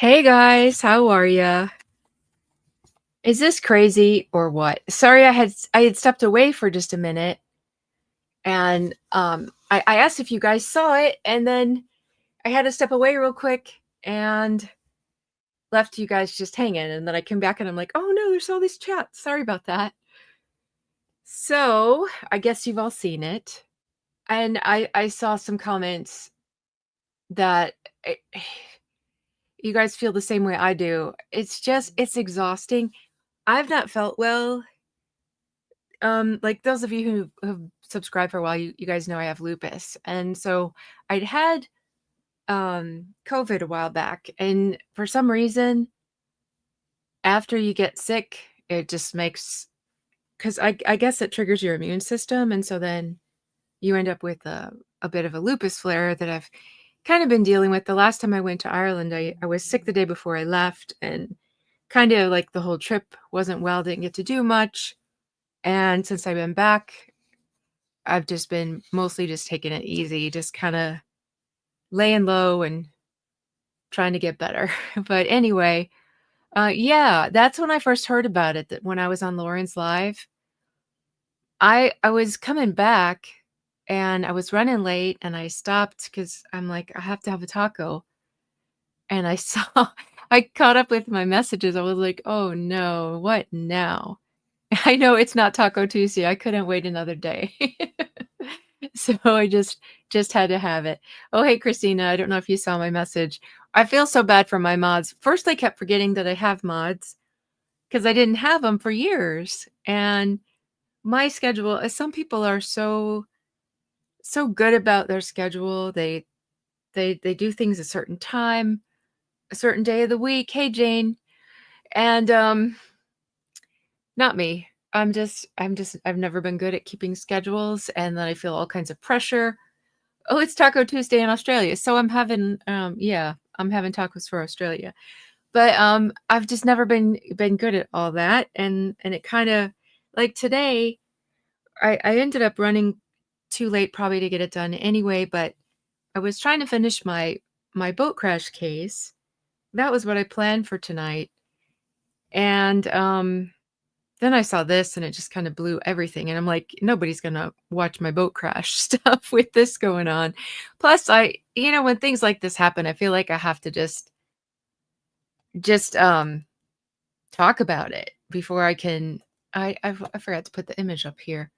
Hey guys, how are ya? Is this crazy or what? Sorry, I had stepped away for just a minute, and I asked if you guys saw it, and then I had to step away real quick and left you guys just hanging, and then I came back and I'm like, oh no, there's all these chats. Sorry about that. So I guess you've all seen it, and I saw some comments that eh, you guys feel the same way I do. It's exhausting. I've not felt well. Like those of you who have subscribed for a while, you guys know I have lupus. And so I'd had COVID a while back, and for some reason, after you get sick, it just makes because I guess it triggers your immune system, and so then you end up with a bit of a lupus flare that I've kind of been dealing with. The last time I went to Ireland, I was sick the day before I left, and kind of like the whole trip wasn't well, didn't get to do much. And since I've been back, I've just been mostly just taking it easy, just kinda laying low and trying to get better. But anyway, yeah, that's when I first heard about it, that when I was on Lauren's Live. I was coming back, and I was running late, and I stopped because 'cause I'm like, "I have to have a taco." And I saw I caught up with my messages. I was like, "Oh, no, what now?" I know it's not Taco Tuesday, I couldn't wait another day. So I just had to have it. Oh, hey, Christina, I don't know if you saw my message. I feel so bad for my mods. First, I kept forgetting that I have mods because I didn't have them for years, and my schedule some people are so good about their schedule. They do things a certain time, a certain day of the week. Hey, Jane. And, not me. I've never been good at keeping schedules, and then I feel all kinds of pressure. Oh, it's Taco Tuesday in Australia, so I'm having tacos for Australia. But, I've just never been good at all that, and it kinda like today, I ended up running too late probably to get it done anyway, but I was trying to finish my boat crash case. That was what I planned for tonight, and, then I saw this and it just kinda blew everything, and I'm like, "Nobody's gonna watch my boat crash stuff with this going on." Plus, when things like this happen, I feel like I have to just talk about it before I can I forgot to put the image up here.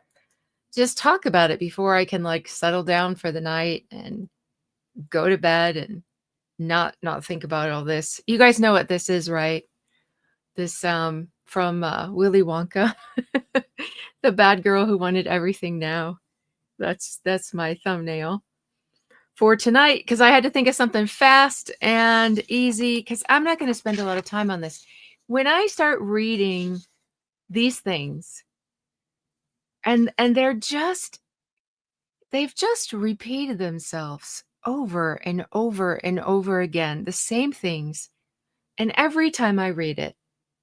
Just talk about it before I can, like, settle down for the night and go to bed and not think about all this. You guys know what this is, right? This, from, Willy Wonka. The bad girl who wanted everything now. That's my thumbnail for tonight because I had to think of something fast and easy because 'cause I'm not gonna spend a lot of time on this. When I start reading these things and they've just repeated themselves over and over and over again, the same things, and every time I read it,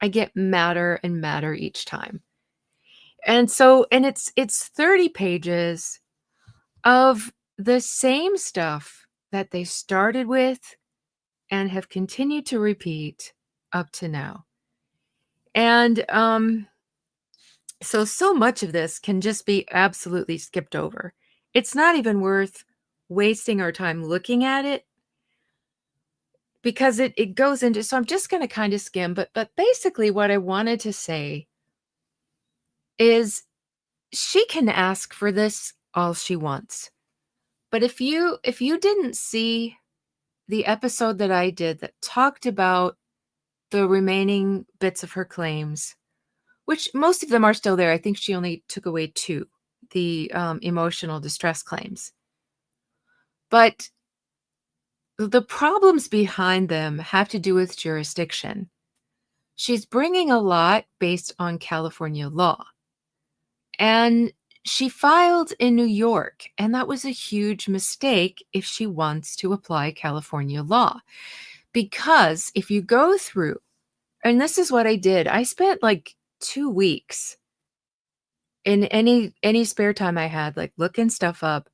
I get madder and madder each time. And it's 30 pages of the same stuff that they started with and have continued to repeat up to now. And so much of this can just be absolutely skipped over. It's not even worth wasting our time looking at it because it goes into so I'm just going to kind of skim, but basically what I wanted to say is she can ask for this all she wants. But if you didn't see the episode that I did that talked about the remaining bits of her claims, which most of them are still there. I think she only took away 2, the, emotional distress claims. But the problems behind them have to do with jurisdiction. She's bringing a lot based on California law. And she filed in New York, and that was a huge mistake if she wants to apply California law. Because if you go through and this is what I did, I spent, like, 2 weeks in any spare time I had, like, looking stuff up.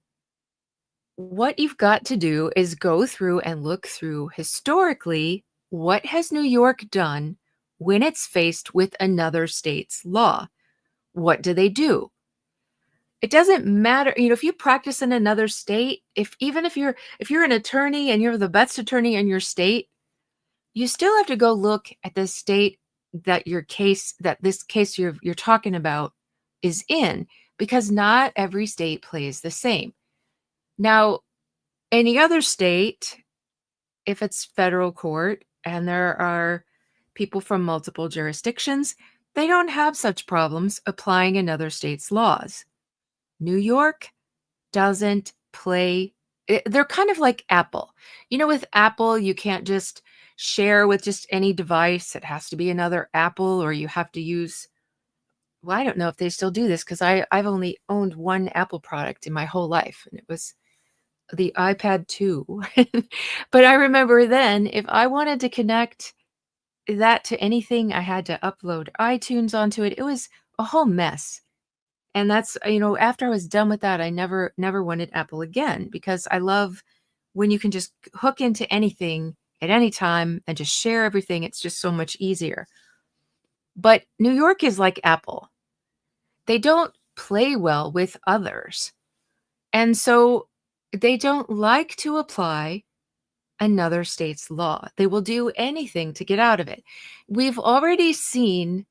What you've got to do is go through and look through historically What has New York done when it's faced with another state's law? What do they do? It doesn't matter, if you practice in another state, if you're an attorney and you're the best attorney in your state, you still have to go look at the state that this case you're talking about is in, because not every state plays the same. Now, any other state, if it's federal court and there are people from multiple jurisdictions, they don't have such problems applying another state's laws. New York doesn't play. They're kind of like Apple. With Apple, you can't just share with just any device. It has to be another Apple, or you have to use, well, I don't know if they still do this, because I've only owned one Apple product in my whole life, and it was the iPad 2. But I remember then, if I wanted to connect that to anything, I had to upload iTunes onto it. It was a whole mess. And that's, after I was done with that, I never wanted Apple again, because I love when you can just hook into anything at any time and just share everything. It's just so much easier. But New York is like Apple. They don't play well with others. And so they don't like to apply another state's law. They will do anything to get out of it. We've already seen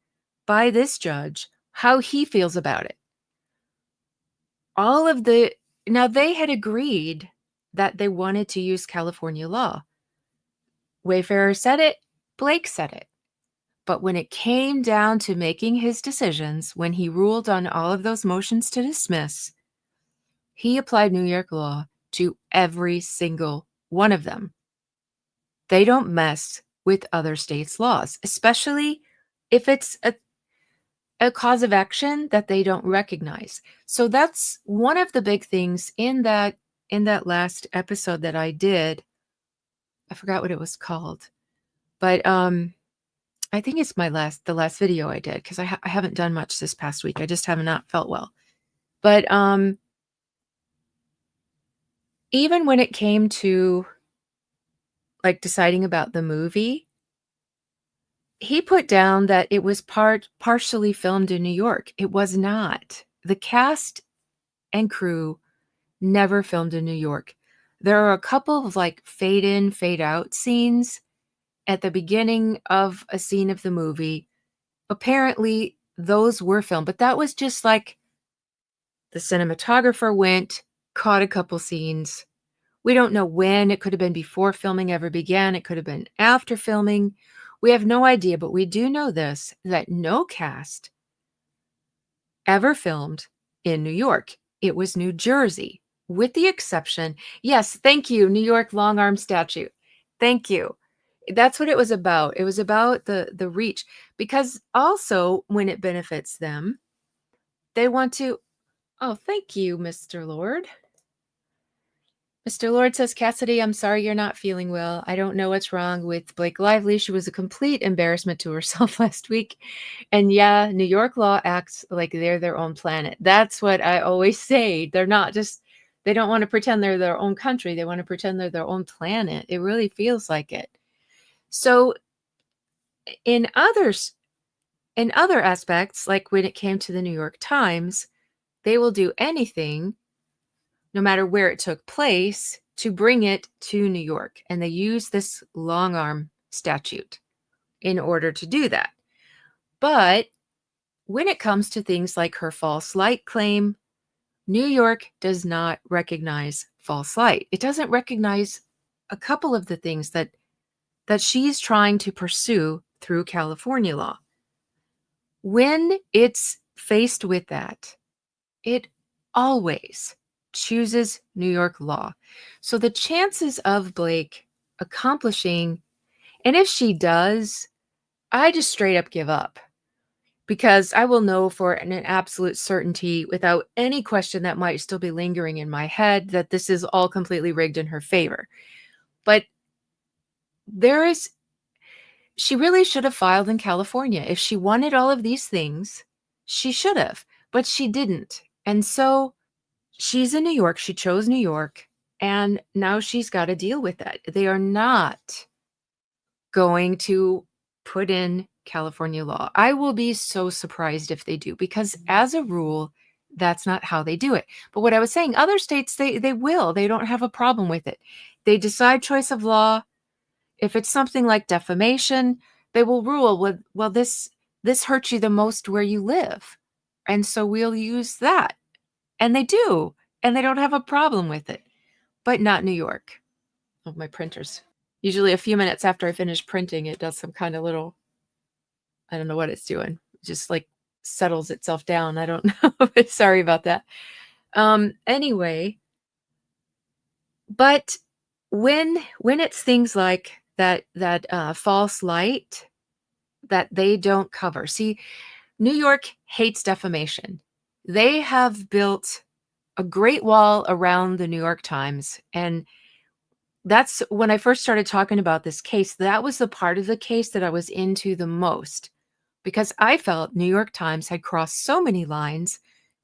by this judge how he feels about it. Now they had agreed that they wanted to use California law. Wayfarer said it, Blake said it. But when it came down to making his decisions, when he ruled on all of those motions to dismiss, he applied New York law to every single one of them. They don't mess with other states' laws, especially if it's a cause of action that they don't recognize. So that's one of the big things in that last episode that I did. I forgot what it was called, but I think it's the last video I did, because I haven't done much this past week. I just have not felt well. But even when it came to like deciding about the movie, he put down that it was partially filmed in New York. It was not. The cast and crew never filmed in New York. There are a couple of like fade in, fade out scenes at the beginning of a scene of the movie. Apparently those were filmed, but that was just like the cinematographer went, caught a couple scenes. We don't know when. It could have been before filming ever began. It could have been after filming. We have no idea, but we do know this, that no cast ever filmed in New York. It was New Jersey, with the exception. Yes, thank you, New York long arm statute. Thank you. That's what it was about. It was about the reach, because also when it benefits them, they want to. Oh, thank you, Mr. Lord. Mr. Lord says, Cassidy, I'm sorry you're not feeling well. I don't know what's wrong with Blake Lively. She was a complete embarrassment to herself last week. And yeah, New York law acts like they're their own planet. That's what I always say. They don't want to pretend they're their own country. They want to pretend they're their own planet. It really feels like it. So in other aspects, like when it came to the New York Times, they will do anything, no matter where it took place, to bring it to New York. And they use this long arm statute in order to do that. But when it comes to things like her false light claim, New York does not recognize false light. It doesn't recognize a couple of the things that she's trying to pursue through California law. When it's faced with that, it always chooses New York law. So the chances of Blake accomplishing, and if she does, I just straight up give up, because I will know for an absolute certainty, without any question that might still be lingering in my head, that this is all completely rigged in her favor. But she really should have filed in California. If she wanted all of these things, she should have, but she didn't. And so she's in New York. She chose New York, and now she's got to deal with that. They are not going to put in California law. I will be so surprised if they do, because as a rule, that's not how they do it. But what I was saying, other states, they will. They don't have a problem with it. They decide choice of law. If it's something like defamation, they will rule with, well, this hurts you the most where you live. And so we'll use that. And they do. And they don't have a problem with it. But not New York. Oh, my printers. Usually a few minutes after I finish printing, it does some kind of little, I don't know what it's doing. It just like settles itself down. I don't know. Sorry about that. Anyway, but when it's things like that false light that they don't cover. See, New York hates defamation. They have built a great wall around the New York Times, and that's when I first started talking about this case. That was the part of the case that I was into the most, because I felt New York Times had crossed so many lines.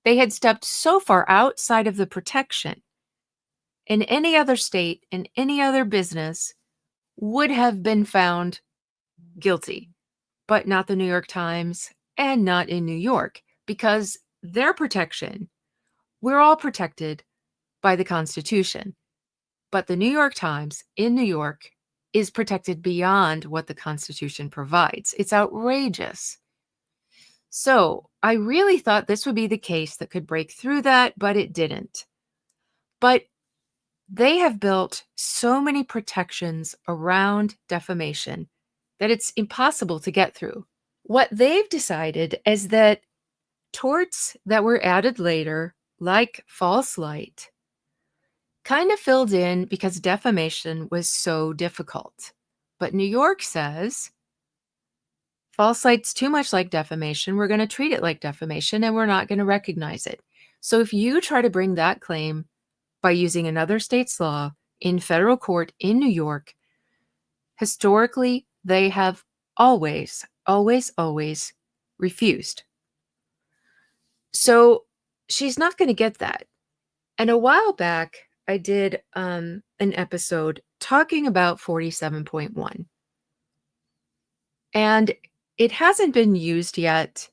They had stepped so far outside of the protection. In any other state, in any other business, would have been found guilty, but not the New York Times and not in New York, because their protection, we're all protected by the Constitution. But the New York Times in New York is protected beyond what the Constitution provides. It's outrageous. So I really thought this would be the case that could break through that, but it didn't. But they have built so many protections around defamation that it's impossible to get through. What they've decided is that torts that were added later, like false light, kind of filled in because defamation was so difficult. But New York says false light's too much like defamation. We're going to treat it like defamation and we're not going to recognize it. So if you try to bring that claim by using another state's law in federal court in New York, historically, they have always, always, always refused. So she's not going to get that. And a while back, I did an episode talking about 47.1. And it hasn't been used yet.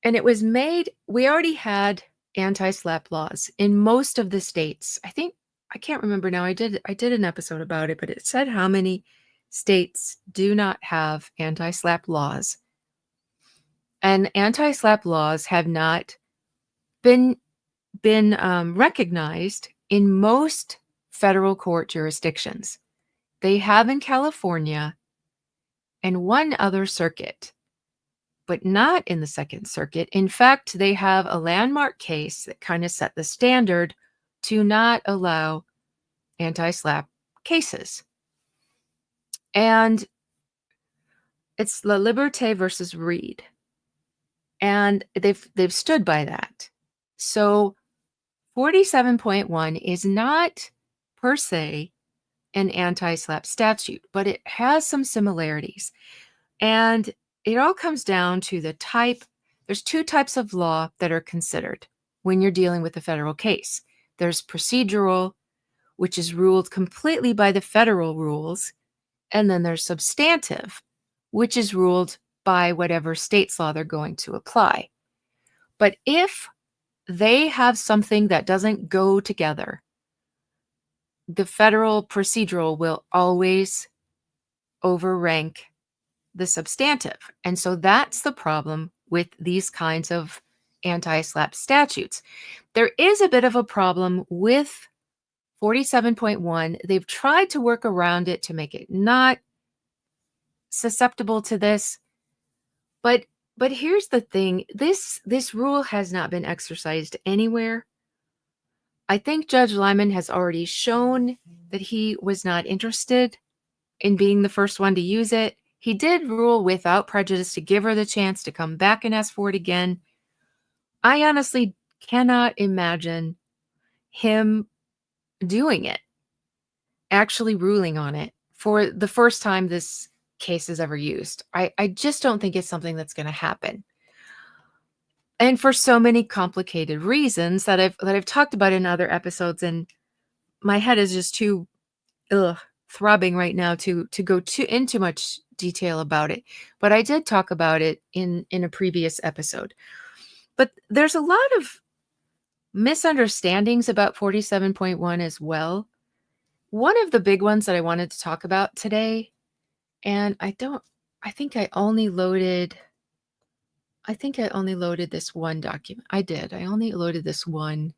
And it was made, we already had anti-SLAPP laws in most of the states. I can't remember now. I did an episode about it, but it said how many states do not have anti-SLAPP laws. And anti-SLAPP laws have not been recognized in most federal court jurisdictions. They have in California and one other circuit, but not in the Second Circuit. In fact, they have a landmark case that kind of set the standard to not allow anti-SLAPP cases. And it's La Liberté versus Reed. And they've stood by that. So 47.1 is not per se an anti-SLAPP statute, but it has some similarities. And it all comes down to the type. There's two types of law that are considered when you're dealing with a federal case. There's procedural, which is ruled completely by the federal rules. And then there's substantive, which is ruled by whatever state's law they're going to apply. But if they have something that doesn't go together, the federal procedural will always overrank the substantive. And so that's the problem with these kinds of anti-SLAPP statutes. There is a bit of a problem with 47.1. They've tried to work around it to make it not susceptible to this. But here's the thing. This rule has not been exercised anywhere. I think Judge Lyman has already shown that he was not interested in being the first one to use it. He did rule without prejudice to give her the chance to come back and ask for it again. I honestly cannot imagine him doing it, actually ruling on it for the first time this case is ever used. I just don't think it's something that's going to happen. And for so many complicated reasons that I've talked about in other episodes, and my head is just too throbbing right now to go into much detail about it, but I did talk about it in a previous episode. But there's a lot of misunderstandings about 47.1 as well. One of the big ones that I wanted to talk about today, and I think I only loaded this one document. I did. I only loaded this one.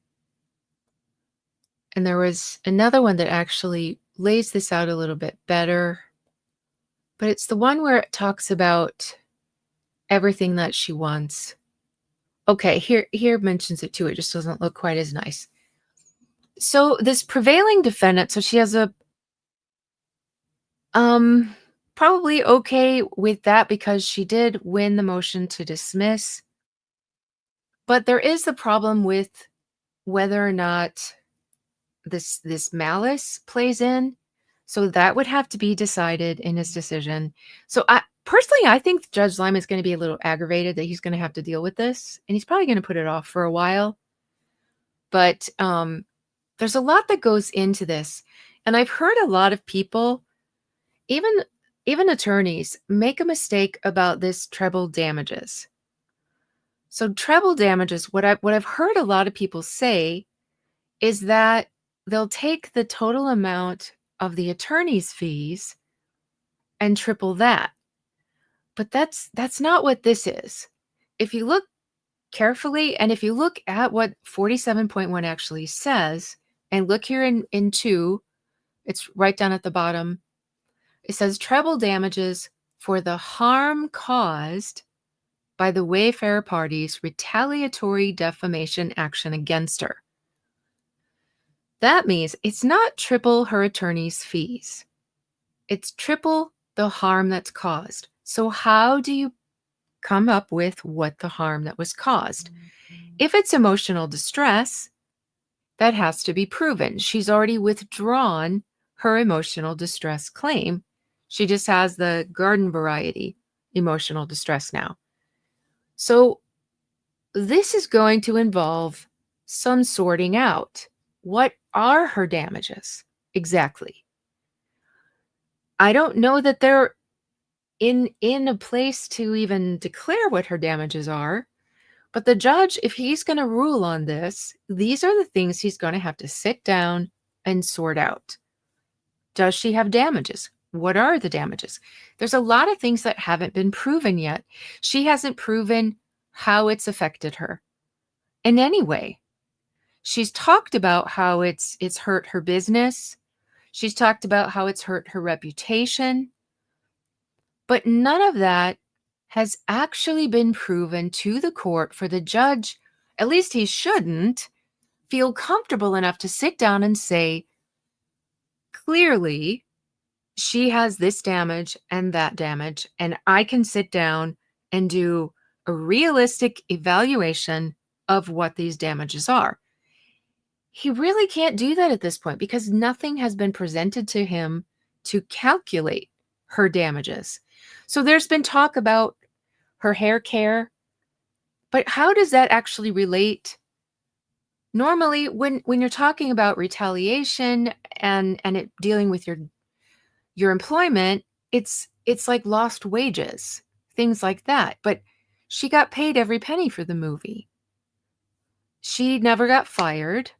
And there was another one that actually lays this out a little bit better. But it's the one where it talks about everything that she wants. Okay, here mentions it too. It just doesn't look quite as nice. So this prevailing defendant, so she has a probably okay with that because she did win the motion to dismiss. But there is the problem with whether or not this malice plays in. So that would have to be decided in his decision. So I think Judge Lyman is going to be a little aggravated that he's going to have to deal with this, and he's probably going to put it off for a while. But there's a lot that goes into this, and I've heard a lot of people, even attorneys, make a mistake about this treble damages. So treble damages, what I've heard a lot of people say is that they'll take the total amount of the attorney's fees and triple that. But that's not what this is. If you look carefully, and if you look at what 47.1 actually says, and look here in 2, it's right down at the bottom. It says treble damages for the harm caused by the wayfarer party's retaliatory defamation action against her. That means it's not triple her attorney's fees. It's triple the harm that's caused. So how do you come up with what the harm that was caused? If it's emotional distress, that has to be proven. She's already withdrawn her emotional distress claim. She just has the garden variety emotional distress now. So this is going to involve some sorting out. What are her damages exactly? I don't know that they're in a place to even declare what her damages are, but the judge, if he's going to rule on this, these are the things he's going to have to sit down and sort out. Does she have damages? What are the damages? There's a lot of things that haven't been proven yet. She hasn't proven how it's affected her in any way. She's talked about how it's hurt her business. She's talked about how it's hurt her reputation. But none of that has actually been proven to the court for the judge. At least he shouldn't feel comfortable enough to sit down and say, clearly, she has this damage and that damage, and I can sit down and do a realistic evaluation of what these damages are. He really can't do that at this point because nothing has been presented to him to calculate her damages. So there's been talk about her hair care, but how does that actually relate? Normally, when you're talking about retaliation and it dealing with your employment, it's like lost wages, things like that. But she got paid every penny for the movie. She never got fired.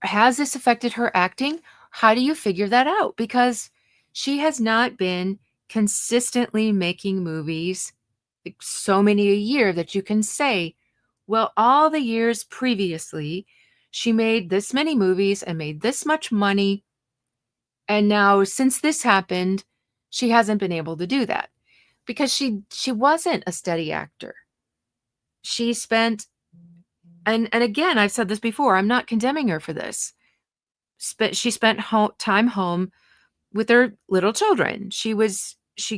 Has this affected her acting? How do you figure that out? Because she has not been consistently making movies, like so many a year that you can say, well, all the years previously, she made this many movies and made this much money. And now since this happened, she hasn't been able to do that because she wasn't a steady actor. She spent, and again, I've said this before, I'm not condemning her for this. She spent time home with her little children. She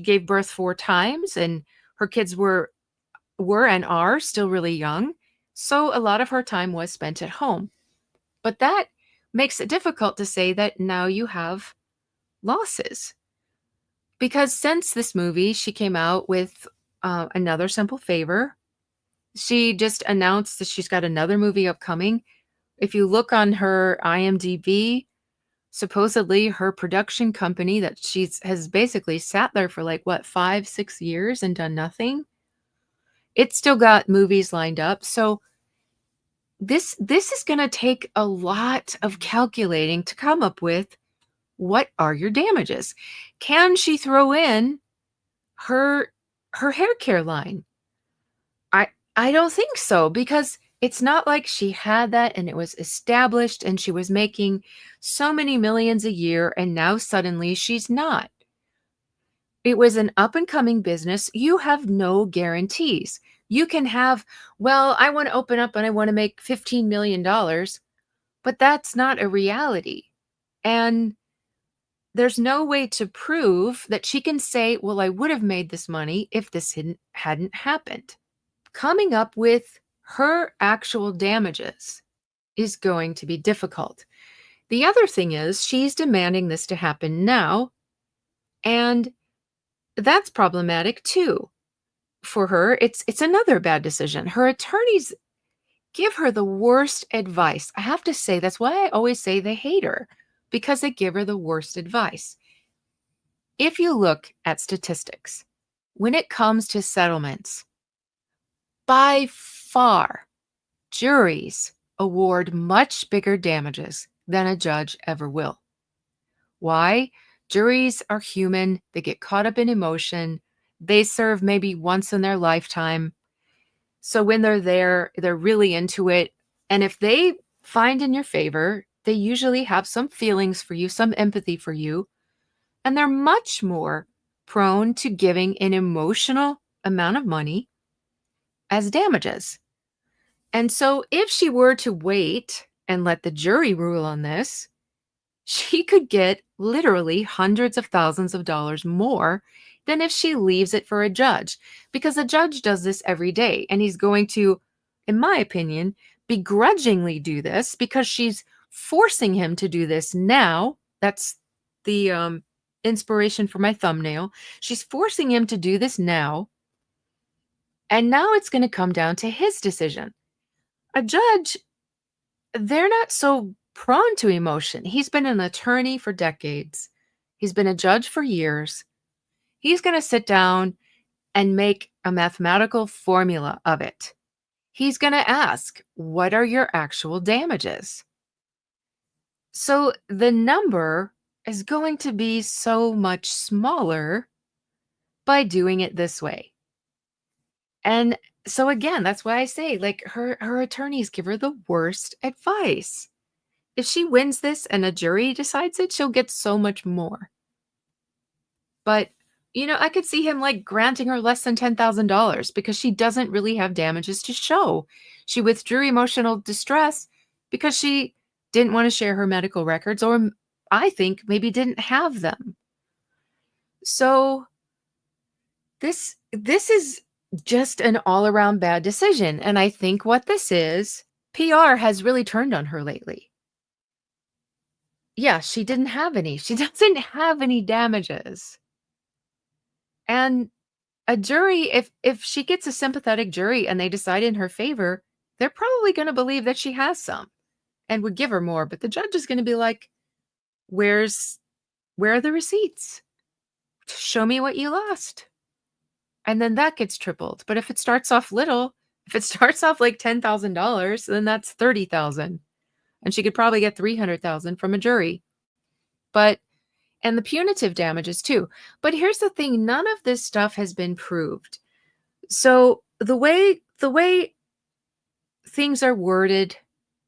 gave birth 4 times, and her kids were and are still really young. So a lot of her time was spent at home. But that makes it difficult to say that now you have losses. Because since this movie, she came out with Another Simple Favor. She just announced that she's got another movie upcoming. If you look on her IMDb, Supposedly, her production company that has basically sat there for like what, 5, 6 years and done nothing. It's still got movies lined up. So this is going to take a lot of calculating to come up with what are your damages. Can she throw in her hair care line? I don't think so, because it's not like she had that and it was established and she was making so many millions a year and now suddenly she's not. It was an up and coming business. You have no guarantees. You can have, well, I want to open up and I want to make $15 million, but that's not a reality. And there's no way to prove that she can say, well, I would have made this money if this hadn't happened. Coming up with her actual damages is going to be difficult. The other thing is she's demanding this to happen now, and that's problematic too. For her, it's another bad decision. Her attorneys give her the worst advice. I have to say, that's why I always say they hate her, because they give her the worst advice. If you look at statistics, when it comes to settlements, by far, juries award much bigger damages than a judge ever will. Why? Juries are human. They get caught up in emotion. They serve maybe once in their lifetime. So when they're there, they're really into it. And if they find in your favor, they usually have some feelings for you, some empathy for you. And they're much more prone to giving an emotional amount of money as damages. And so if she were to wait and let the jury rule on this, she could get literally hundreds of thousands of dollars more than if she leaves it for a judge, because a judge does this every day. And he's going to, in my opinion, begrudgingly do this because she's forcing him to do this now. That's the inspiration for my thumbnail. She's forcing him to do this now. And now it's going to come down to his decision. A judge, they're not so prone to emotion. He's been an attorney for decades. He's been a judge for years. He's going to sit down and make a mathematical formula of it. He's going to ask, what are your actual damages? So the number is going to be so much smaller by doing it this way. And so again, that's why I say, like, her attorneys give her the worst advice. If she wins this and a jury decides it, she'll get so much more. But, I could see him like granting her less than $10,000 because she doesn't really have damages to show. She withdrew emotional distress because she didn't want to share her medical records, or I think maybe didn't have them. So this is just an all-around bad decision. And I think what this is, PR has really turned on her lately. Yeah, she didn't have any. She doesn't have any damages. And a jury, if she gets a sympathetic jury and they decide in her favor, they're probably going to believe that she has some and would give her more. But the judge is going to be like, where are the receipts? Show me what you lost. And then that gets tripled. But if it starts off little, if it starts off like $10,000, then that's $30,000. And she could probably get $300,000 from a jury. And the punitive damages too. But here's the thing, none of this stuff has been proved. So the way things are worded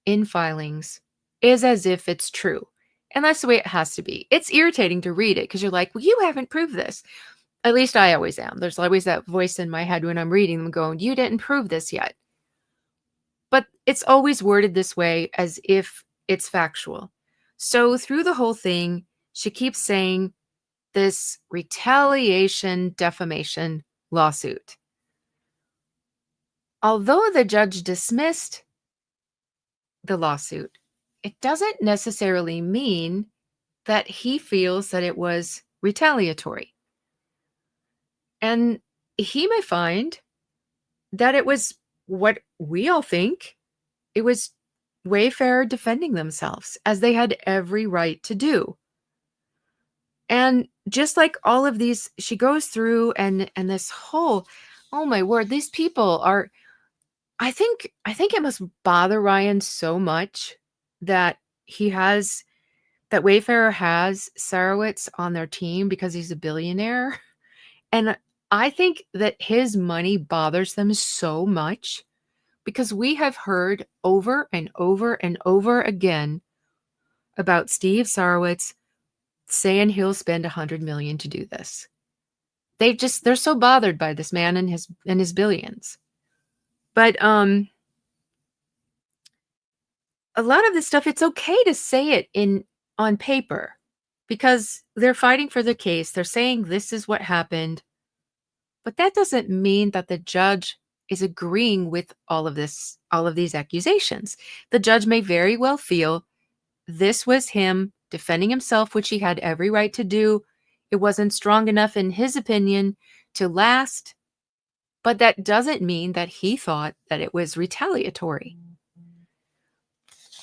in filings is as if it's true. And that's the way it has to be. It's irritating to read it because you're like, well, you haven't proved this. At least I always am. There's always that voice in my head when I'm reading them going, you didn't prove this yet. But it's always worded this way as if it's factual. So through the whole thing, she keeps saying this retaliation, defamation lawsuit. Although the judge dismissed the lawsuit, it doesn't necessarily mean that he feels that it was retaliatory. And he may find that it was what we all think. It was Wayfarer defending themselves, as they had every right to do. And just like all of these, she goes through and this whole, oh my word, these people are, I think it must bother Ryan so much that he has that Wayfarer has Sarowitz on their team because he's a billionaire. And I think that his money bothers them so much because we have heard over and over and over again about Steve Sarowitz saying he'll spend 100 million to do this. They're so bothered by this man and his billions. But a lot of this stuff, it's okay to say it on paper because they're fighting for the case. They're saying this is what happened. But that doesn't mean that the judge is agreeing with all of these accusations. The judge may very well feel this was him defending himself, which he had every right to do. It wasn't strong enough, in his opinion, to last. But that doesn't mean that he thought that it was retaliatory.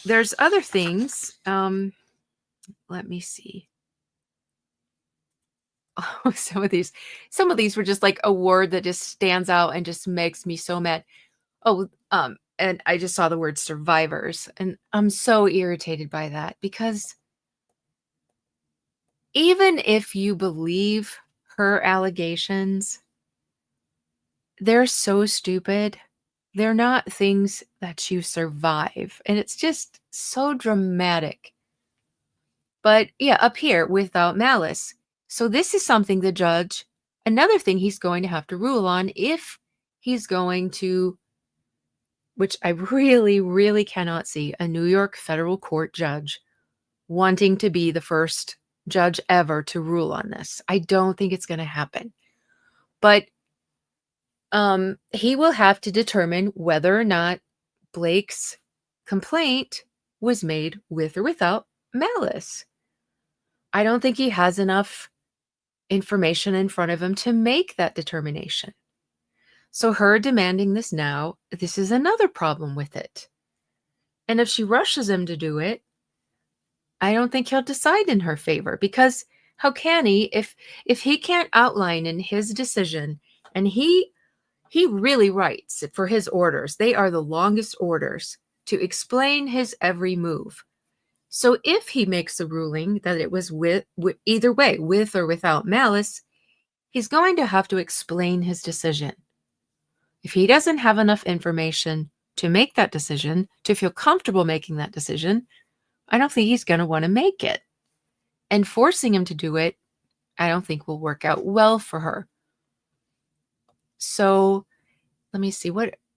There's other things. Let me see. Oh, some of these were just like a word that just stands out and just makes me so mad. Oh, and I just saw the word survivors, and I'm so irritated by that because even if you believe her allegations, they're so stupid. They're not things that you survive, and it's just so dramatic. But yeah, up here, without malice. So this is something the judge, another thing he's going to have to rule on if he's going to, which I really, really cannot see a New York federal court judge wanting to be the first judge ever to rule on this. I don't think it's going to happen. But he will have to determine whether or not Blake's complaint was made with or without malice. I don't think he has enough information in front of him to make that determination. So her demanding this now, this is another problem with it. And if she rushes him to do it, I don't think he'll decide in her favor, because how can he if he can't outline in his decision, and he really writes for his orders. They are the longest orders to explain his every move. So if he makes a ruling that it was with either way, with or without malice, he's going to have to explain his decision. If he doesn't have enough information to make that decision, to feel comfortable making that decision, I don't think he's going to want to make it. And forcing him to do it, I don't think will work out well for her. So let me see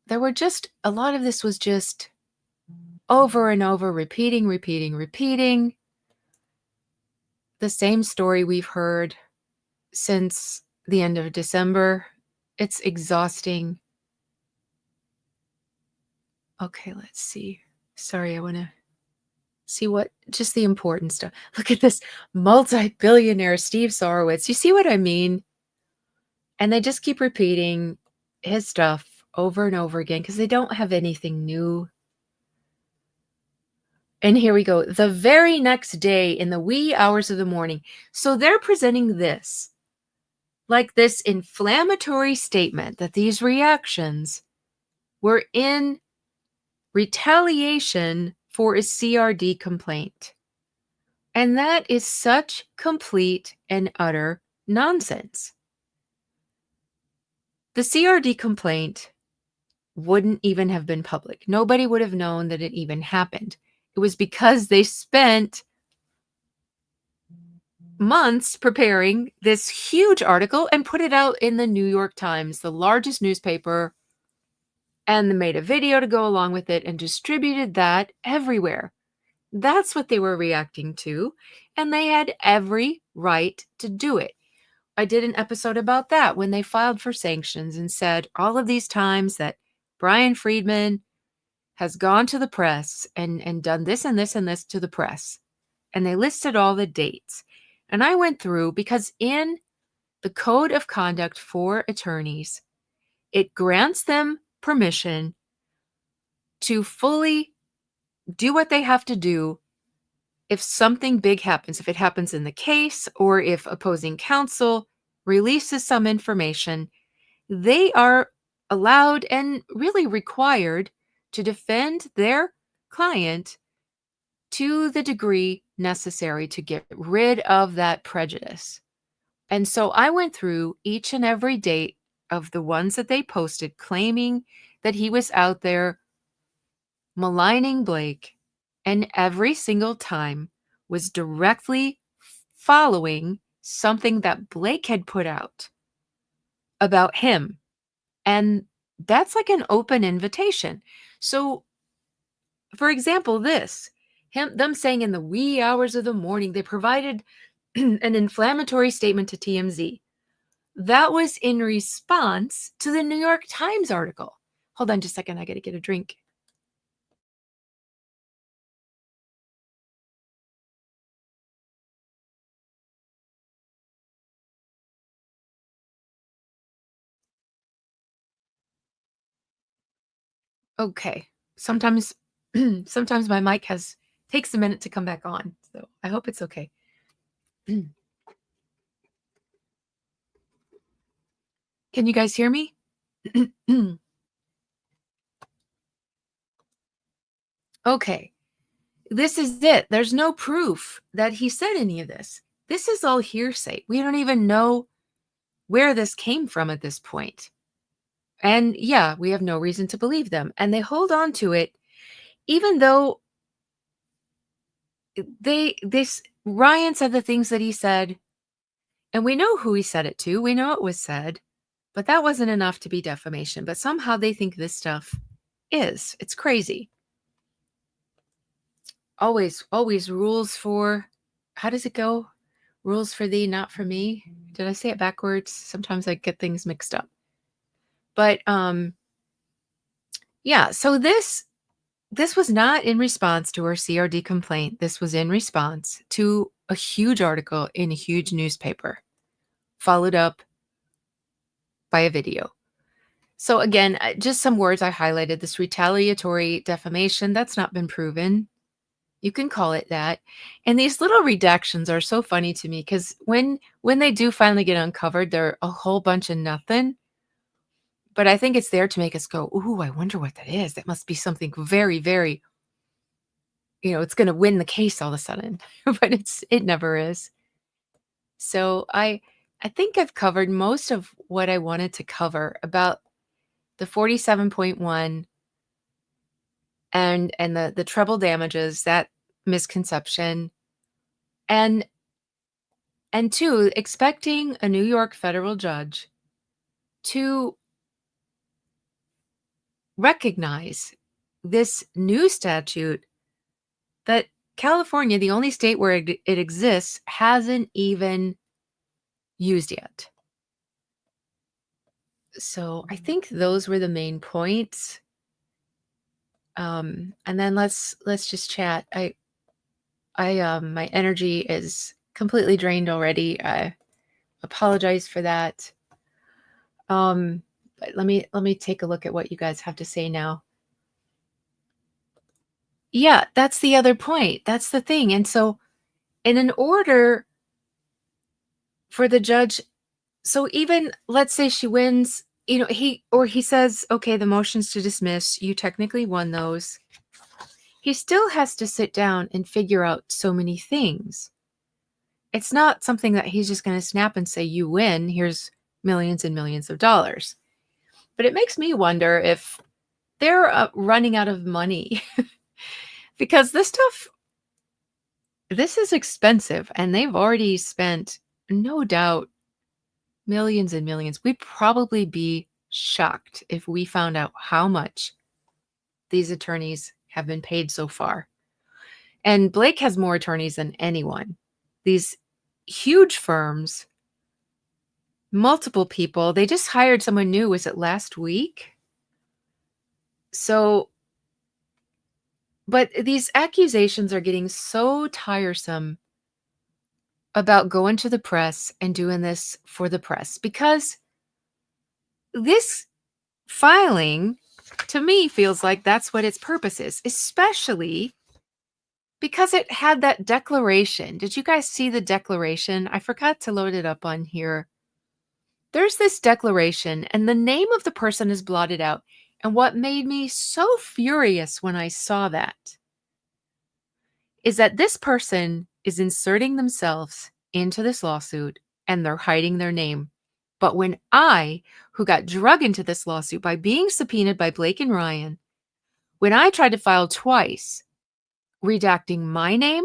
there were just a lot of this was just over and over, repeating the same story we've heard since the end of December. It's exhausting. Okay, let's see. Sorry, I want to see just the important stuff. Look at this multi-billionaire Steve Sarowitz. You see what I mean? And they just keep repeating his stuff over and over again because they don't have anything new. And here we go. The very next day in the wee hours of the morning. So they're presenting this, like this inflammatory statement that these reactions were in retaliation for a CRD complaint. And that is such complete and utter nonsense. The CRD complaint wouldn't even have been public. Nobody would have known that it even happened. It was because they spent months preparing this huge article and put it out in the New York Times, the largest newspaper, and they made a video to go along with it and distributed that everywhere. That's what they were reacting to, and they had every right to do it. I did an episode about that when they filed for sanctions and said all of these times that Brian Friedman has gone to the press and done this and this and this to the press. And they listed all the dates. And I went through, because in the Code of Conduct for Attorneys, it grants them permission to fully do what they have to do. If something big happens, if it happens in the case or if opposing counsel releases some information, they are allowed and really required to defend their client to the degree necessary to get rid of that prejudice. And so I went through each and every date of the ones that they posted claiming that he was out there maligning Blake, and every single time was directly following something that Blake had put out about him. And that's like an open invitation. So, for example, them saying in the wee hours of the morning, they provided an inflammatory statement to TMZ. That was in response to the New York Times article. Hold on just a second. I got to get a drink. Okay. Sometimes sometimes my mic takes a minute to come back on. So I hope it's okay. Can you guys hear me? Okay. This is it. There's no proof that he said any of this. This is all hearsay. We don't even know where this came from at this point. And yeah, we have no reason to believe them. And they hold on to it, even though Ryan said the things that he said, and we know who he said it to. We know it was said, but that wasn't enough to be defamation. But somehow they think this stuff is. It's crazy. Always rules for, how does it go? Rules for thee, not for me. Did I say it backwards? Sometimes I get things mixed up. But yeah, so this was not in response to her CRD complaint. This was in response to a huge article in a huge newspaper, followed up by a video. So again, just some words I highlighted. This retaliatory defamation, that's not been proven. You can call it that. And these little redactions are so funny to me because when they do finally get uncovered, they're a whole bunch of nothing. But I think it's there to make us go, ooh, I wonder what that is. That must be something very, very, it's going to win the case all of a sudden. But it never is. So I think I've covered most of what I wanted to cover about the 47.1 and the treble damages, that misconception. And two, expecting a New York federal judge to recognize this new statute that California, the only state where it exists, hasn't even used yet. So I think those were the main points. And then let's just chat. I my energy is completely drained already. I apologize for that. But let me take a look at what you guys have to say now. Yeah, that's the other point. That's the thing. And so in order for the judge, so even let's say she wins, he says, okay, the motions to dismiss, you technically won those. He still has to sit down and figure out so many things. It's not something that he's just going to snap and say, you win, here's millions and millions of dollars. But it makes me wonder if they're running out of money because this is expensive and they've already spent, no doubt, millions and millions. We'd probably be shocked if we found out how much these attorneys have been paid so far. And Blake has more attorneys than anyone. These huge firms, multiple people, they just hired someone new. Was it last week? So, but these accusations are getting so tiresome about going to the press and doing this for the press, because this filing to me feels like that's what its purpose is, especially because it had that declaration. Did you guys see the declaration? I forgot to load it up on here. There's this declaration, and the name of the person is blotted out. And what made me so furious when I saw that is that this person is inserting themselves into this lawsuit and they're hiding their name. But when I, who got drug into this lawsuit by being subpoenaed by Blake and Ryan, when I tried to file twice, redacting my name,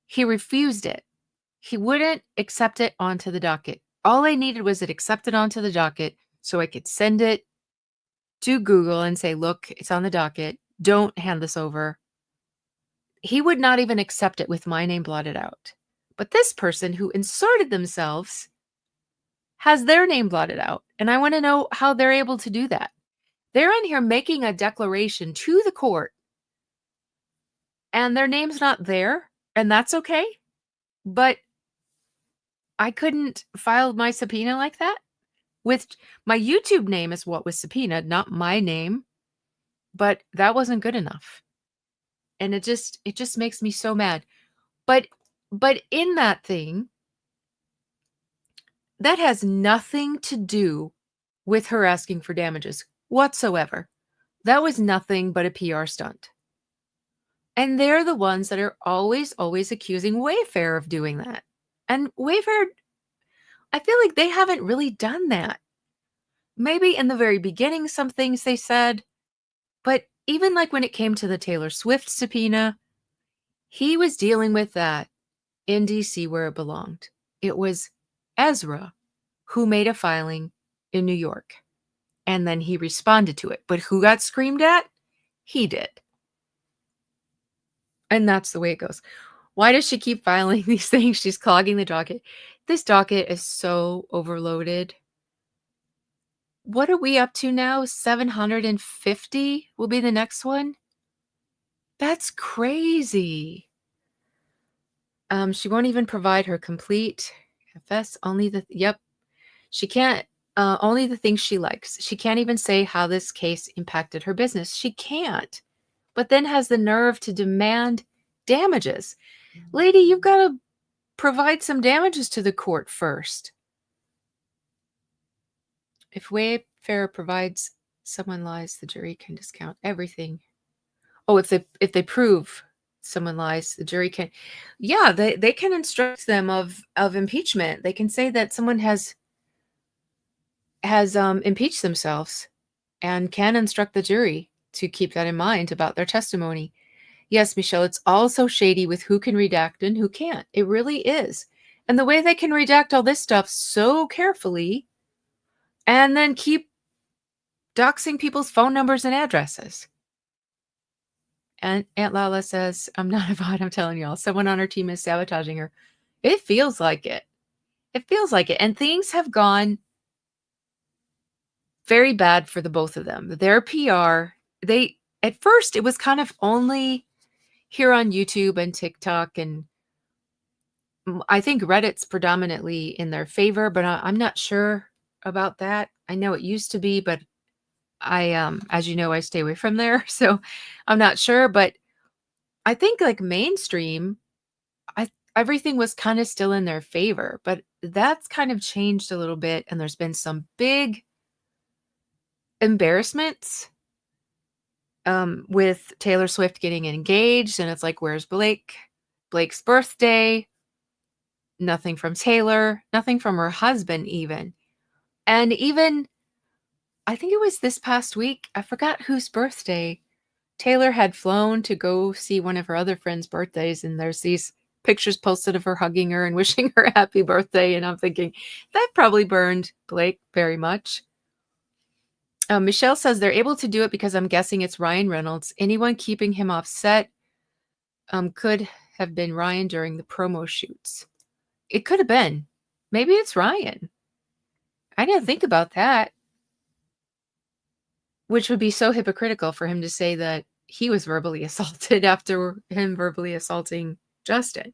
he refused it. He wouldn't accept it onto the docket. All I needed was it accepted onto the docket so I could send it to Google and say, look, it's on the docket. Don't hand this over. He would not even accept it with my name blotted out. But this person who inserted themselves has their name blotted out. And I want to know how they're able to do that. They're in here making a declaration to the court and their name's not there, and that's okay. But I couldn't file my subpoena like that. With my YouTube name is what was subpoenaed, not my name. But that wasn't good enough. And it just makes me so mad. But in that thing, that has nothing to do with her asking for damages whatsoever. That was nothing but a PR stunt. And they're the ones that are always accusing Wayfair of doing that. And Wayfair, I feel like they haven't really done that. Maybe in the very beginning, some things they said, but even like when it came to the Taylor Swift subpoena, he was dealing with that in DC where it belonged. It was Ezra who made a filing in New York, and then he responded to it. But who got screamed at? He did. And that's the way it goes. Why does she keep filing these things? She's clogging the docket. This docket is so overloaded. What are we up to now? 750 will be the next one? That's crazy. She won't even provide her complete FS, only the, yep. She can't, only the things she likes. She can't even say how this case impacted her business. She can't, but then has the nerve to demand damages. Lady, you've got to provide some damages to the court first. If Wayfair provides someone lies, the jury can discount everything. Oh, if they prove someone lies, the jury can, yeah, they can instruct them of impeachment. They can say that someone has impeached themselves and can instruct the jury to keep that in mind about their testimony. Yes, Michelle, it's all so shady with who can redact and who can't. It really is. And the way they can redact all this stuff so carefully and then keep doxing people's phone numbers and addresses. And Aunt Lala says, I'm not a bot, I'm telling y'all. Someone on her team is sabotaging her. It feels like it. It feels like it. And things have gone very bad for the both of them. Their PR, at first it was kind of only here on YouTube and TikTok, and I think Reddit's predominantly in their favor, but I'm not sure about that. I know it used to be, but I, as you know, I stay away from there, so I'm not sure. But I think like mainstream, everything was kind of still in their favor, but that's kind of changed a little bit, and there's been some big embarrassments with Taylor Swift getting engaged, and it's like, where's Blake? Blake's birthday. Nothing from Taylor, nothing from her husband even. And even, I think it was this past week, I forgot whose birthday. Taylor had flown to go see one of her other friends' birthdays, and there's these pictures posted of her hugging her and wishing her happy birthday, and I'm thinking, that probably burned Blake very much. Michelle says they're able to do it because I'm guessing it's Ryan Reynolds. Anyone keeping him offset could have been Ryan during the promo shoots. It could have been. Maybe it's Ryan. I didn't think about that. Which would be so hypocritical for him to say that he was verbally assaulted after him verbally assaulting Justin.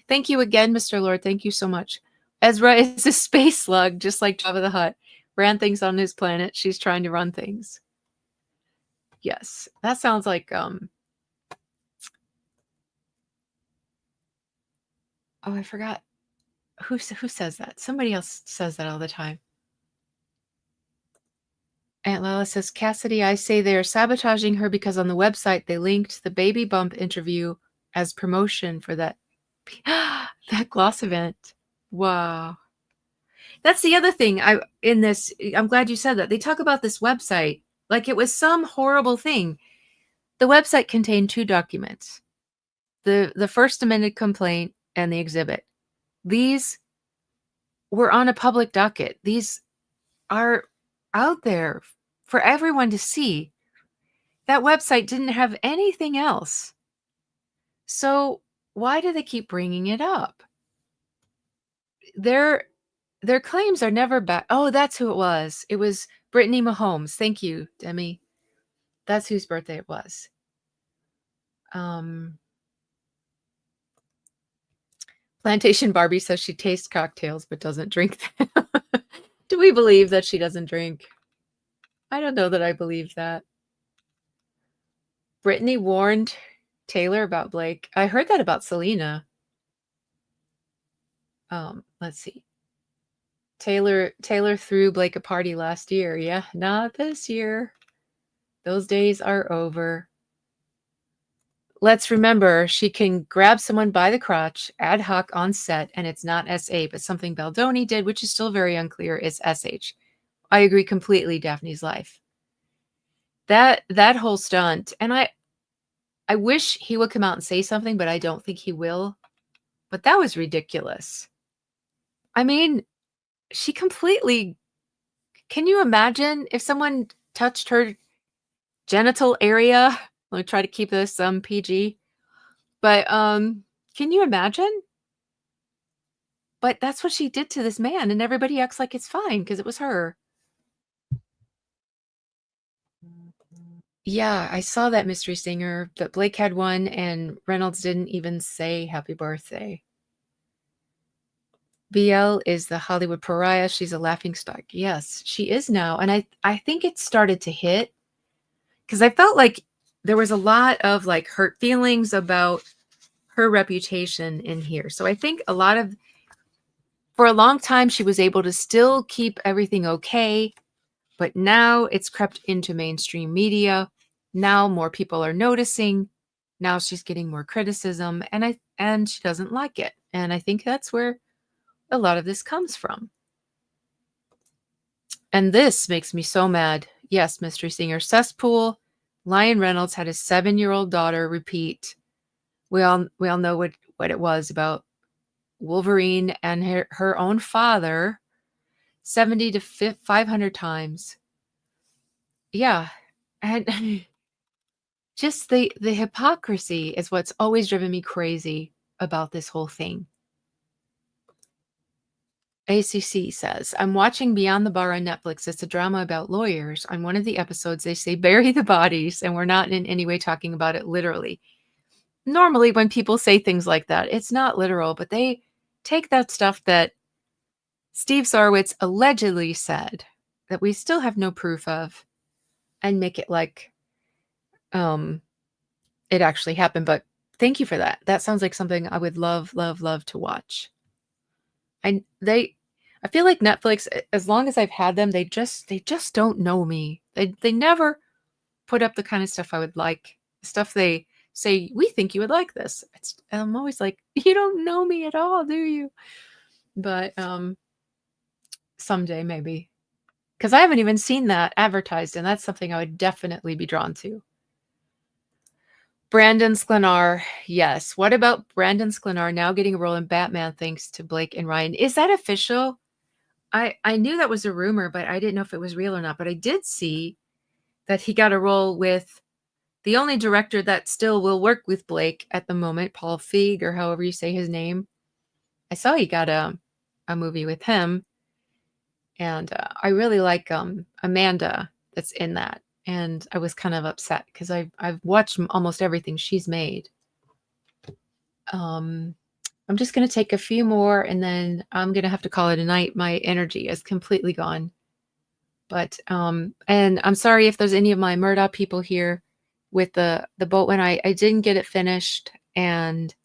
Thank you again, Mr. Lord. Thank you so much. Ezra is a space slug, just like Jabba the Hutt. Ran things on his planet. She's trying to run things. Yes, that sounds like Oh, I forgot. Who says that? Somebody else says that all the time. Aunt Lila says, Cassidy, I say they are sabotaging her because on the website they linked the baby bump interview as promotion for that that gloss event. Wow. That's the other thing I'm glad you said that. They talk about this website like it was some horrible thing. The website contained 2 documents. The first amended complaint and the exhibit. These were on a public docket. These are out there for everyone to see. That website didn't have anything else. So why do they keep bringing it up? Their claims are never back. Oh, that's who it was. It was Brittany Mahomes. Thank you, Demi. That's whose birthday it was. Plantation Barbie says she tastes cocktails but doesn't drink them. Do we believe that she doesn't drink? I don't know that I believe that. Brittany warned Taylor about Blake. I heard that about Selena. Let's see. Taylor threw Blake a party last year. Yeah, not this year. Those days are over. Let's remember, she can grab someone by the crotch ad hoc on set, and it's not SA, but something Baldoni did, which is still very unclear, is SH. I agree completely, Daphne's life. That whole stunt, and I wish he would come out and say something, but I don't think he will. But that was ridiculous. I mean, she completely... Can you imagine if someone touched her genital area? Let me try to keep this PG. But can you imagine? But that's what she did to this man, and everybody acts like it's fine because it was her. Yeah, I saw that Mystery Singer, that Blake had one, and Reynolds didn't even say happy birthday. BL is the Hollywood pariah. She's a laughingstock. Yes, she is now. And I think it started to hit because I felt like there was a lot of like hurt feelings about her reputation in here. So I think for a long time, she was able to still keep everything okay. But now it's crept into mainstream media. Now more people are noticing. Now she's getting more criticism, and she doesn't like it. And I think that's where a lot of this comes from. And this makes me so mad. Yes, Mystery Singer cesspool. Ryan Reynolds had his 7-year-old daughter repeat. We all know what it was about Wolverine and her own father 70 to 500 times. Yeah. And just the hypocrisy is what's always driven me crazy about this whole thing. ACC says, I'm watching Beyond the Bar on Netflix. It's a drama about lawyers. On one of the episodes, they say bury the bodies, and we're not in any way talking about it literally. Normally, when people say things like that, it's not literal, but they take that stuff that Steve Sarwitz allegedly said that we still have no proof of and make it like it actually happened. But thank you for that. That sounds like something I would love, love, love to watch. I feel like Netflix, as long as I've had them, they just don't know me. They never put up the kind of stuff I would like. Stuff they say, we think you would like this. I'm always like, you don't know me at all, do you? But someday maybe. Because I haven't even seen that advertised, and that's something I would definitely be drawn to. Brandon Sklenar, yes. What about Brandon Sklenar now getting a role in Batman thanks to Blake and Ryan? Is that official? I knew that was a rumor, but I didn't know if it was real or not. But I did see that he got a role with the only director that still will work with Blake at the moment, Paul Feig, or however you say his name. I saw he got a movie with him. And I really like Amanda that's in that. And I was kind of upset because I've watched almost everything she's made. I'm just going to take a few more and then I'm going to have to call it a night. My energy is completely gone. But, and I'm sorry if there's any of my Murdoch people here with the boat when I didn't get it finished. And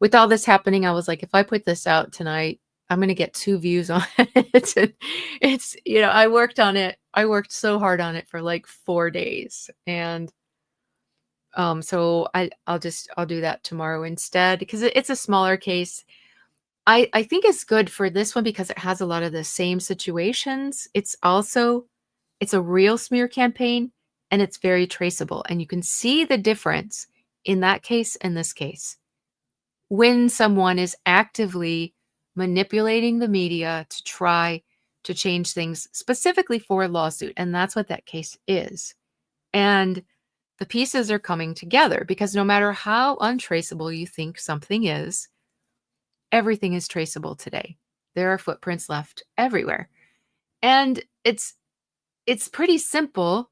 With all this happening, I was like, if I put this out tonight, I'm gonna get 2 views on it. And it's, I worked on it. I worked so hard on it for like 4 days. And so I'll do that tomorrow instead because it's a smaller case. I think it's good for this one because it has a lot of the same situations. It's a real smear campaign and it's very traceable. And you can see the difference in that case and this case. When someone is actively manipulating the media to try to change things specifically for a lawsuit. And that's what that case is. And the pieces are coming together because no matter how untraceable you think something is, everything is traceable today. There are footprints left everywhere. And it's pretty simple.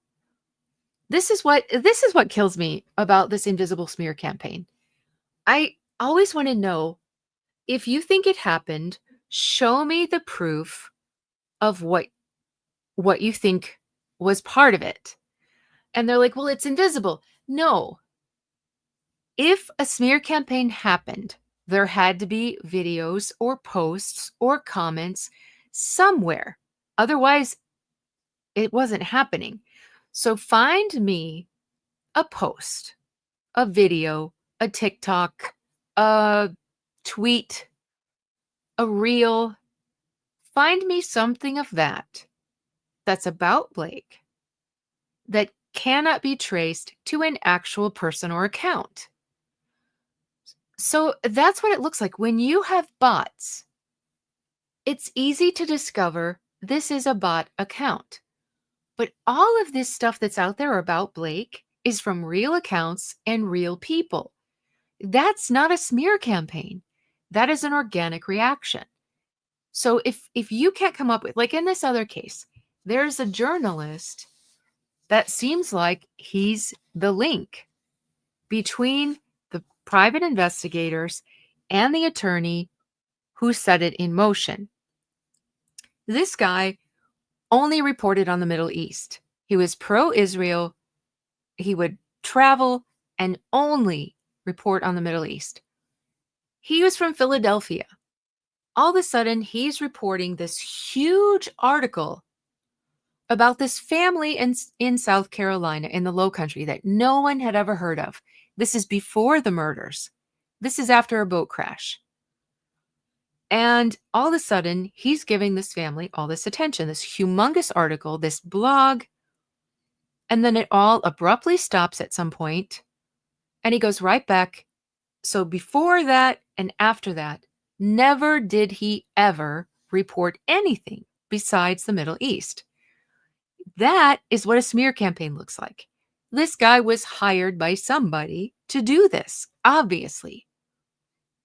This is what kills me about this invisible smear campaign. I always want to know, if you think it happened, show me the proof of what you think was part of it. And they're like, well, it's invisible. No. If a smear campaign happened, there had to be videos or posts or comments somewhere. Otherwise, it wasn't happening. So find me a post, a video, a TikTok, a tweet, a reel. Find me something of that's about Blake that cannot be traced to an actual person or account. So that's what it looks like. When you have bots, it's easy to discover this is a bot account. But all of this stuff that's out there about Blake is from real accounts and real people. That's not a smear campaign. That is an organic reaction. So if you can't come up with, like in this other case, there's a journalist that seems like he's the link between the private investigators and the attorney who set it in motion. This guy only reported on the Middle East. He was pro-Israel. He would travel and only report on the Middle East. He was from Philadelphia. All of a sudden, he's reporting this huge article about this family in South Carolina in the Low Country that no one had ever heard of. This is before the murders. This is after a boat crash. And all of a sudden, he's giving this family all this attention, this humongous article, this blog. And then it all abruptly stops at some point, and he goes right back. So before that and after that, never did he ever report anything besides the Middle East. That is what a smear campaign looks like. This guy was hired by somebody to do this, obviously.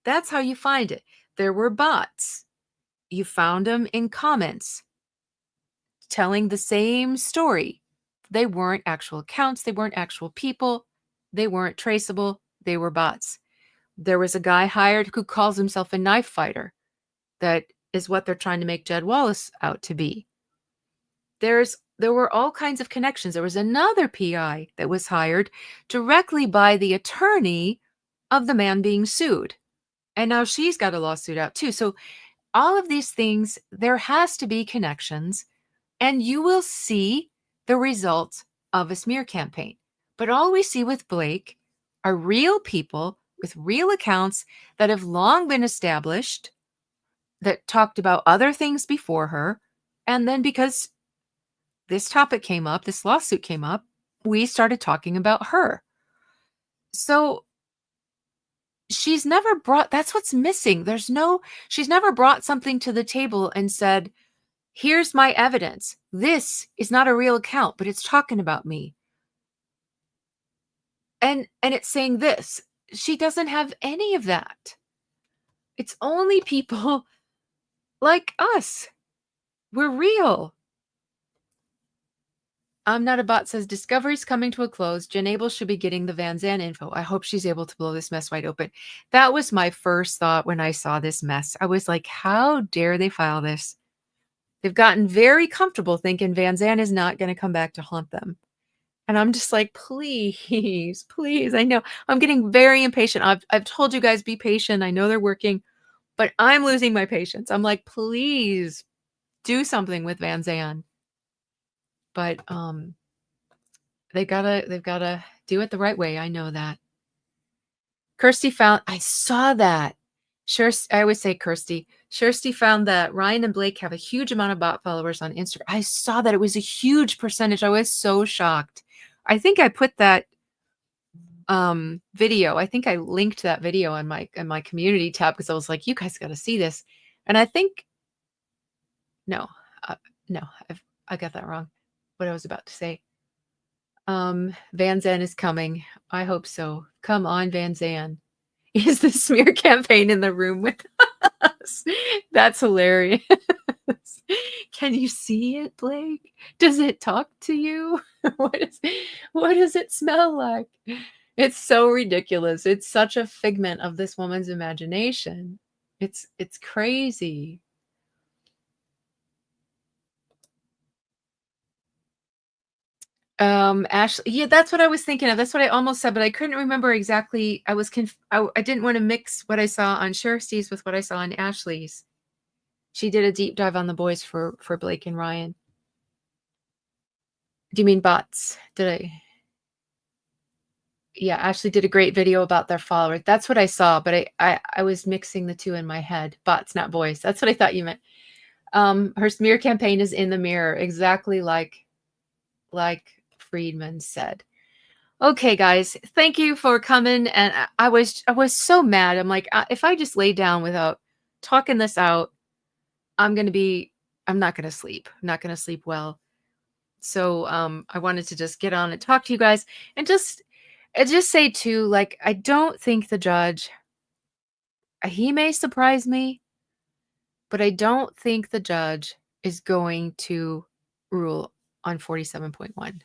That's how you find it. There were bots. You found them in comments telling the same story. They weren't actual accounts. They weren't actual people. They weren't traceable. They were bots. There was a guy hired who calls himself a knife fighter. That is what they're trying to make Jed Wallace out to be. There were all kinds of connections. There was another PI that was hired directly by the attorney of the man being sued. And now she's got a lawsuit out too. So all of these things, there has to be connections, and you will see the results of a smear campaign. But all we see with Blake are real people with real accounts that have long been established, that talked about other things before her. And then because this topic came up, this lawsuit came up, we started talking about her. So she's never brought, that's what's missing. She's never brought something to the table and said, here's my evidence. This is not a real account, but it's talking about me. And it's saying this. She doesn't have any of that. It's only people like us. We're real. I'm Not a Bot says, discovery's coming to a close. Jen Abel should be getting the Van Zandt info. I hope she's able to blow this mess wide open. That was my first thought when I saw this mess. I was like, how dare they file this? They've gotten very comfortable thinking Van Zandt is not going to come back to haunt them. And I'm just like, please, please. I know I'm getting very impatient. I've told you guys be patient. I know they're working, but I'm losing my patience. I'm like, please do something with Van Zandt. But they've gotta do it the right way. I know that. Kirsty found I saw that. Sure, I always say Kirsty. Kirsty found that Ryan and Blake have a huge amount of bot followers on Instagram. I saw that it was a huge percentage. I was so shocked. I think I put that video. I think I linked that video on my community tab because I was like, you guys got to see this. And I think no, no, I got that wrong. What I was about to say. Van Zandt is coming. I hope so. Come on, Van Zandt. Is the smear campaign in the room with us? That's hilarious. Can you see it, Blake? Does it talk to you? What does it smell like? It's so ridiculous. It's such a figment of this woman's imagination. It's crazy. Ashley, yeah, that's what I was thinking of. That's what I almost said, but I couldn't remember exactly. I didn't want to mix what I saw on Kirsty's with what I saw on Ashley's. She did a deep dive on the boys for Blake and Ryan. Do you mean bots? Yeah, Ashley did a great video about their followers. That's what I saw, but I was mixing the two in my head. Bots, not boys. That's what I thought you meant. Her smear campaign is in the mirror, exactly like Friedman said. Okay, guys, thank you for coming. And I was so mad. I'm like, if I just lay down without talking this out, I'm not going to sleep. I'm not going to sleep well. So I wanted to just get on and talk to you guys and just say too, like, I don't think the judge, he may surprise me, but I don't think the judge is going to rule on 47.1.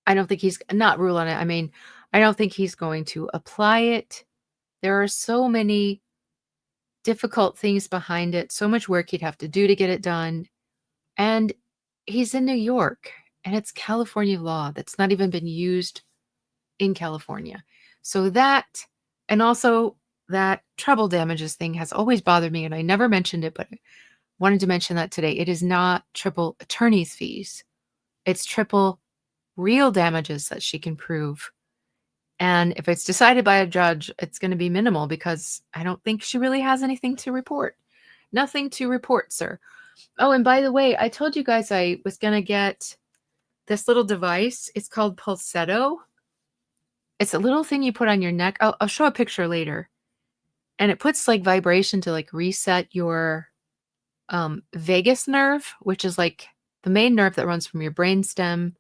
I don't think he's not rule on it. I mean, I don't think he's going to apply it. There are so many difficult things behind it, so much work he'd have to do to get it done. And he's in New York, and it's California law that's not even been used in California. So that, and also that treble damages thing has always bothered me, and I never mentioned it, but I wanted to mention that today. It is not triple attorney's fees. It's triple real damages that she can prove. And if it's decided by a judge, it's going to be minimal because I don't think she really has anything to report. Nothing to report, sir. Oh, and by the way, I told you guys I was going to get this little device. It's called Pulsetto. It's a little thing you put on your neck. I'll show a picture later. And it puts like vibration to like reset your vagus nerve, which is like the main nerve that runs from your brainstem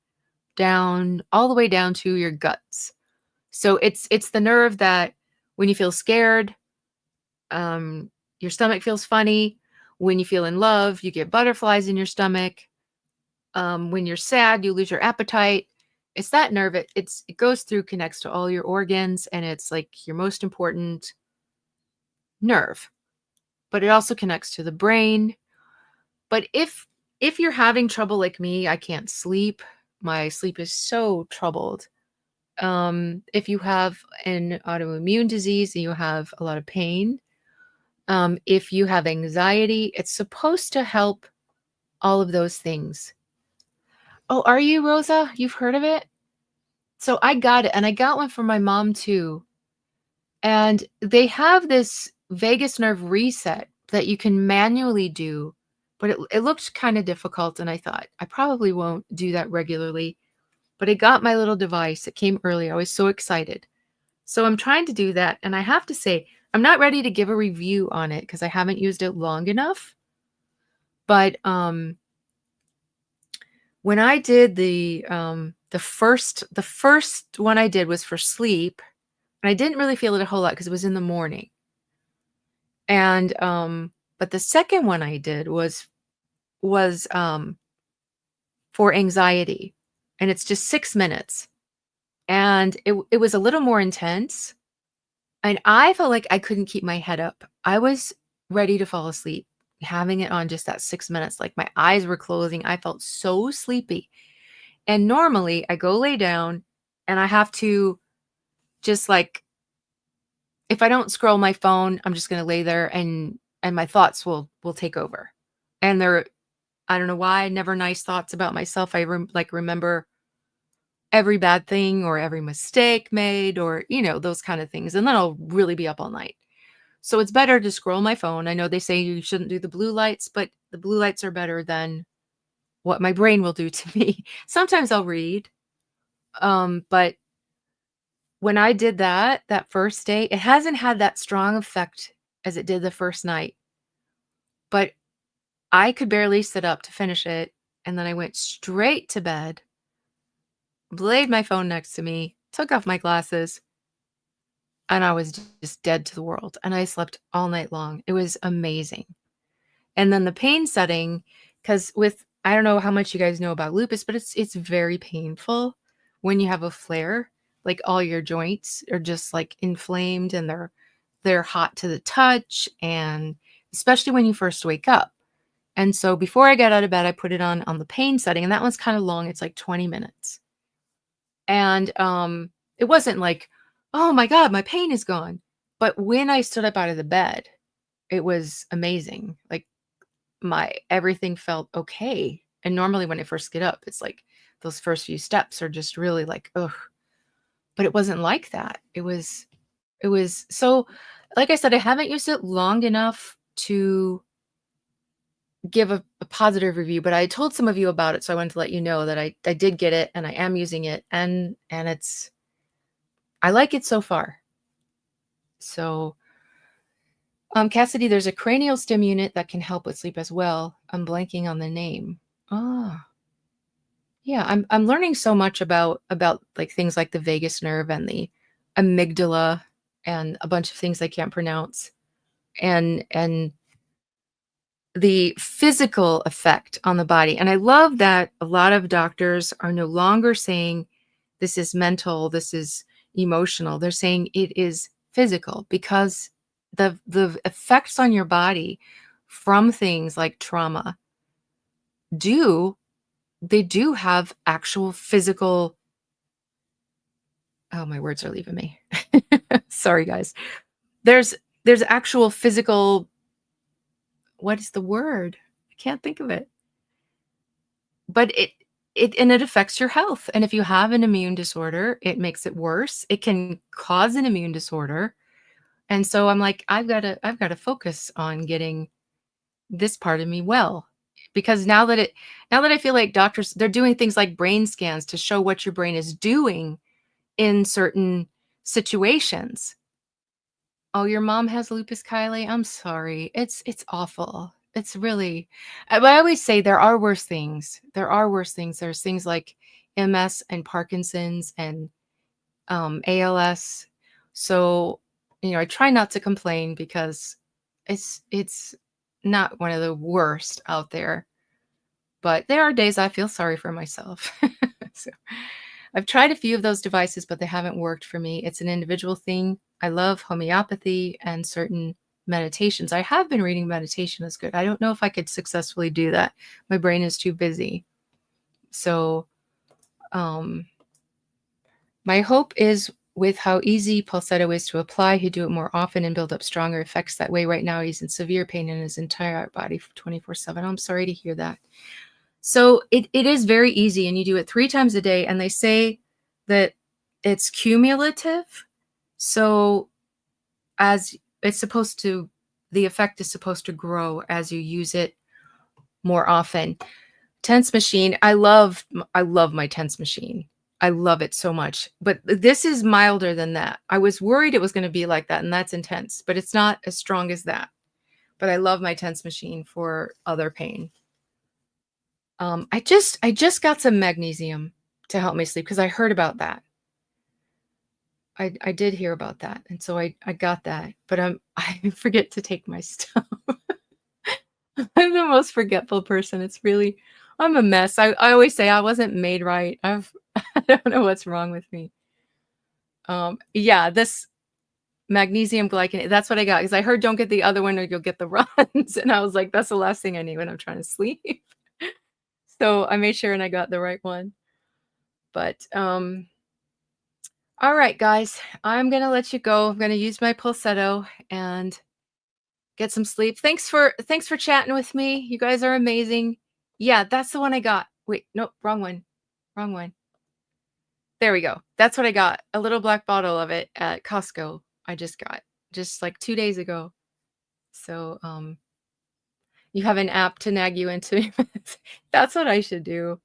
down all the way down to your guts. So it's the nerve that when you feel scared, your stomach feels funny. When you feel in love, you get butterflies in your stomach. When you're sad, you lose your appetite. It's that nerve. It goes through, connects to all your organs, and it's like your most important nerve. But it also connects to the brain. But if you're having trouble like me, I can't sleep. My sleep is so troubled. If you have an autoimmune disease and you have a lot of pain, if you have anxiety, it's supposed to help all of those things. Oh, are you, Rosa? You've heard of it? So I got it, and I got one for my mom too. And they have this vagus nerve reset that you can manually do, but it looked kind of difficult, and I thought I probably won't do that regularly. But I got my little device. It came early. I was so excited. So I'm trying to do that. And I have to say, I'm not ready to give a review on it because I haven't used it long enough. But when I did the first one I did was for sleep, and I didn't really feel it a whole lot because it was in the morning. And but the second one I did was for anxiety. And it's just 6 minutes. And it was a little more intense. And I felt like I couldn't keep my head up. I was ready to fall asleep, having it on just that 6 minutes. Like my eyes were closing. I felt so sleepy. And normally I go lay down and I have to just like, if I don't scroll my phone, I'm just going to lay there and my thoughts will take over. And they're, I don't know why, never nice thoughts about myself. I remember every bad thing or every mistake made or, those kind of things. And then I'll really be up all night. So it's better to scroll my phone. I know they say you shouldn't do the blue lights, but the blue lights are better than what my brain will do to me. Sometimes I'll read. But when I did that first day, it hasn't had that strong effect as it did the first night. But I could barely sit up to finish it. And then I went straight to bed, laid my phone next to me, took off my glasses, and I was just dead to the world. And I slept all night long. It was amazing. And then the pain setting, because I don't know how much you guys know about lupus, but it's very painful when you have a flare. Like all your joints are just like inflamed and they're hot to the touch, and especially when you first wake up. And so before I got out of bed, I put it on the pain setting, and that one's kind of long. It's like 20 minutes. And it wasn't like, oh my God, my pain is gone. But when I stood up out of the bed, it was amazing. Like everything felt okay. And normally when I first get up, it's like those first few steps are just really like, ugh. But it wasn't like that. It was so, like I said, I haven't used it long enough to give a positive review, but I told some of you about it. So I wanted to let you know that I did get it and I am using it, and I like it so far. So, Cassidy, there's a cranial stim unit that can help with sleep as well. I'm blanking on the name. Oh, yeah. I'm learning so much about like things like the vagus nerve and the amygdala and a bunch of things I can't pronounce, and the physical effect on the body. And I love that a lot of doctors are no longer saying this is mental, this is emotional. They're saying it is physical, because the effects on your body from things like trauma do have actual physical. Oh, my words are leaving me. Sorry, guys. There's actual physical. What is the word? I can't think of it. But it affects your health. And if you have an immune disorder, it makes it worse. It can cause an immune disorder. And so I'm like, I've got to focus on getting this part of me well. Because now that I feel like doctors, they're doing things like brain scans to show what your brain is doing in certain situations. Oh, your mom has lupus, Kylie? I'm sorry. It's awful. It's really, I always say there are worse things. There are worse things. There's things like MS and Parkinson's and ALS. So, I try not to complain because it's not one of the worst out there. But there are days I feel sorry for myself. So I've tried a few of those devices, but they haven't worked for me. It's an individual thing. I love homeopathy and certain meditations. I have been reading meditation is good. I don't know if I could successfully do that. My brain is too busy. So my hope is with how easy Pulsetto is to apply, he'd do it more often and build up stronger effects that way. Right now, he's in severe pain in his entire body 24/7. I'm sorry to hear that. So it is very easy, and you do it 3 times a day, and they say that it's cumulative. So as it's supposed to, the effect is supposed to grow as you use it more often. Tense machine. I love my tense machine. I love it so much, but this is milder than that. I was worried it was going to be like that, and that's intense, but it's not as strong as that. But I love my tense machine for other pain. I just got some magnesium to help me sleep because I heard about that. I did hear about that, and so I got that, but I forget to take my stuff. I'm the most forgetful person. I'm a mess. I always say I wasn't made right. I don't know what's wrong with me. Yeah, this magnesium glycinate, that's what I got, because I heard don't get the other one or you'll get the runs, and I was like, that's the last thing I need when I'm trying to sleep. So I made sure and I got the right one. But all right, guys, I'm gonna let you go. I'm gonna use my pulsetto and get some sleep. Thanks for chatting with me. You guys are amazing. Yeah, that's the one I got. Wait, nope, wrong one. Wrong one. There we go. That's what I got. A little black bottle of it at Costco. I just got just like 2 days ago. So, you have an app to nag you into that's what I should do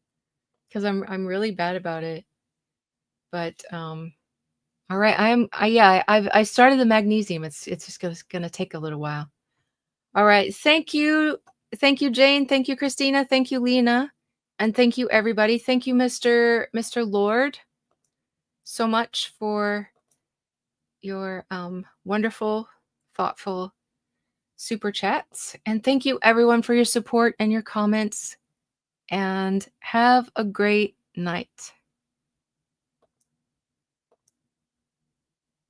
because I'm really bad about it. But, all right, yeah, I started the magnesium. It's just gonna take a little while. All right. Thank you. Thank you, Jane. Thank you, Christina. Thank you, Lena. And thank you, everybody. Thank you, Mr. Lord, so much for your wonderful, thoughtful super chats. And thank you, everyone, for your support and your comments. And have a great night.